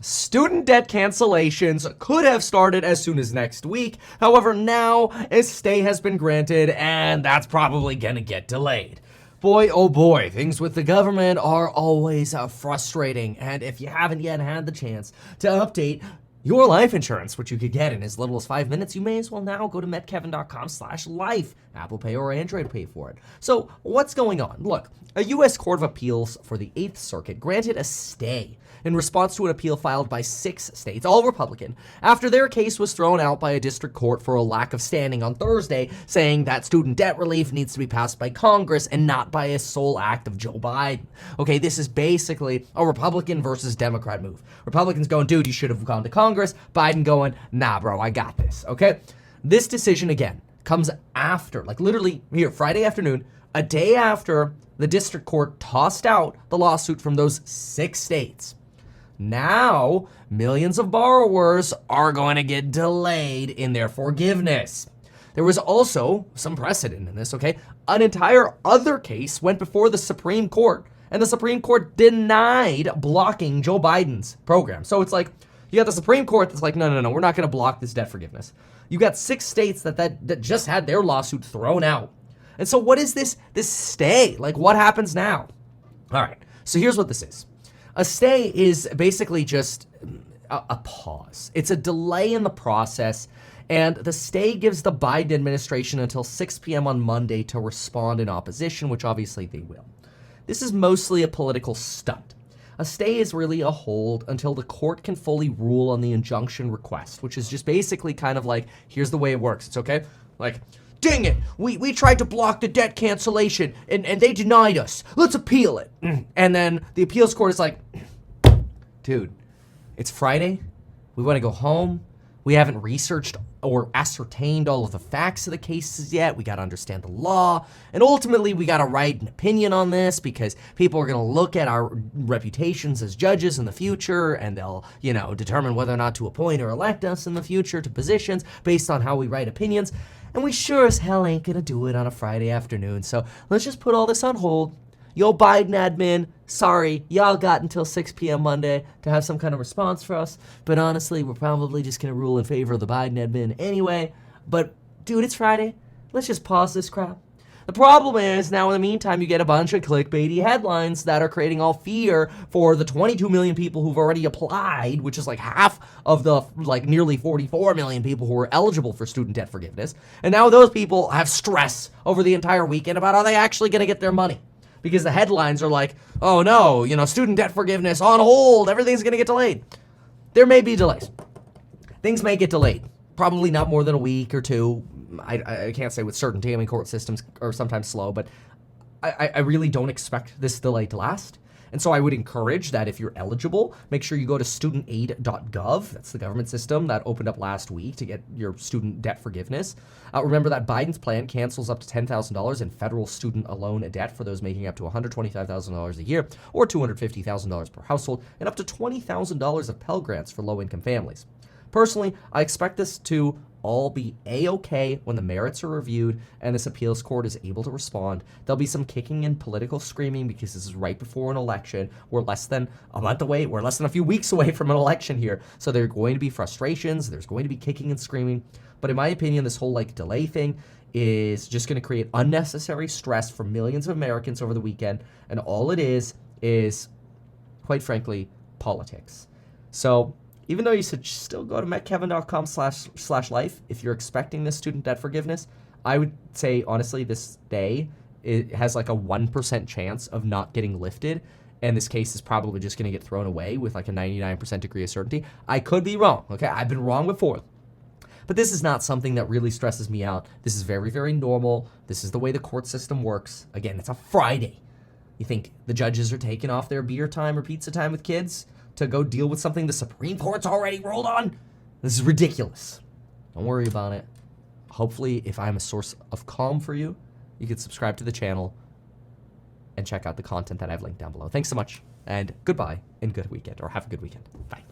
Student debt cancellations could have started as soon as next week. However, now a stay has been granted, and that's probably gonna get delayed. Boy, oh boy, things with the government are always frustrating. And if you haven't yet had the chance to update your life insurance, which you could get in as little as 5 minutes, you may as well now go to metkevin.com/life. Apple Pay or Android Pay for it. So what's going on? Look, a U.S. Court of Appeals for the 8th Circuit granted a stay in response to an appeal filed by 6 states, all Republican, after their case was thrown out by a district court for a lack of standing on Thursday, saying that student debt relief needs to be passed by Congress and not by a sole act of Joe Biden. Okay, this is basically a Republican versus Democrat move. Republicans going, dude, you should have gone to Congress. Biden going, nah, bro, I got this, okay? This decision, again, comes after, like literally here, Friday afternoon, a day after the district court tossed out the lawsuit from those 6 states. Now, millions of borrowers are going to get delayed in their forgiveness. There was also some precedent in this, okay? An entire other case went before the Supreme Court, and the Supreme Court denied blocking Joe Biden's program. So it's like, you got the Supreme Court that's like, no, we're not going to block this debt forgiveness. You got 6 states that just had their lawsuit thrown out. And so what is this stay? Like, what happens now? All right, so here's what this is. A stay is basically just a pause. It's a delay in the process, and the stay gives the Biden administration until 6 p.m. on Monday to respond in opposition, which obviously they will. This is mostly a political stunt. A stay is really a hold until the court can fully rule on the injunction request, which is just basically kind of like, here's the way it works. It's okay? Like, dang it, we tried to block the debt cancellation and they denied us. Let's appeal it. And then the appeals court is like, dude, it's Friday. We want to go home. We haven't researched or ascertained all of the facts of the cases yet. We got to understand the law. And ultimately, we got to write an opinion on this because people are going to look at our reputations as judges in the future, and they'll, determine whether or not to appoint or elect us in the future to positions based on how we write opinions. And we sure as hell ain't going to do it on a Friday afternoon. So let's just put all this on hold. Yo, Biden admin, sorry, y'all got until 6 p.m. Monday to have some kind of response for us. But honestly, we're probably just going to rule in favor of the Biden admin anyway. But, dude, it's Friday. Let's just pause this crap. The problem is, now in the meantime, you get a bunch of clickbaity headlines that are creating all fear for the 22 million people who've already applied, which is like half of the nearly 44 million people who are eligible for student debt forgiveness. And now those people have stress over the entire weekend about how they actually going to get their money. Because the headlines are like, oh no, student debt forgiveness on hold, everything's going to get delayed. There may be delays. Things may get delayed. Probably not more than a week or two. I can't say with certainty. I mean, court systems are sometimes slow, but I really don't expect this delay to last. And so I would encourage that if you're eligible, make sure you go to studentdebt.gov. That's the government system that opened up last week to get your student debt forgiveness. Remember that Biden's plan cancels up to $10,000 in federal student loan debt for those making up to $125,000 a year or $250,000 per household, and up to $20,000 of Pell Grants for low-income families. Personally, I expect this to all be a-okay when the merits are reviewed and this appeals court is able to respond. There'll be some kicking and political screaming because this is right before an election. We're less than a month away. We're less than a few weeks away from an election here. So there are going to be frustrations. There's going to be kicking and screaming. But in my opinion, this whole delay thing is just going to create unnecessary stress for millions of Americans over the weekend. And all it is, quite frankly, politics. So even though you should still go to metkevin.com/life if you're expecting this student debt forgiveness, I would say, honestly, this day, it has like a 1% chance of not getting lifted. And this case is probably just going to get thrown away with like a 99% degree of certainty. I could be wrong. Okay, I've been wrong before. But this is not something that really stresses me out. This is very, very normal. This is the way the court system works. Again, it's a Friday. You think the judges are taking off their beer time or pizza time with kids to go deal with something the Supreme Court's already ruled on? This is ridiculous. Don't worry about it. Hopefully, if I'm a source of calm for you, you can subscribe to the channel and check out the content that I've linked down below. Thanks so much, and goodbye and good weekend, or have a good weekend. Bye.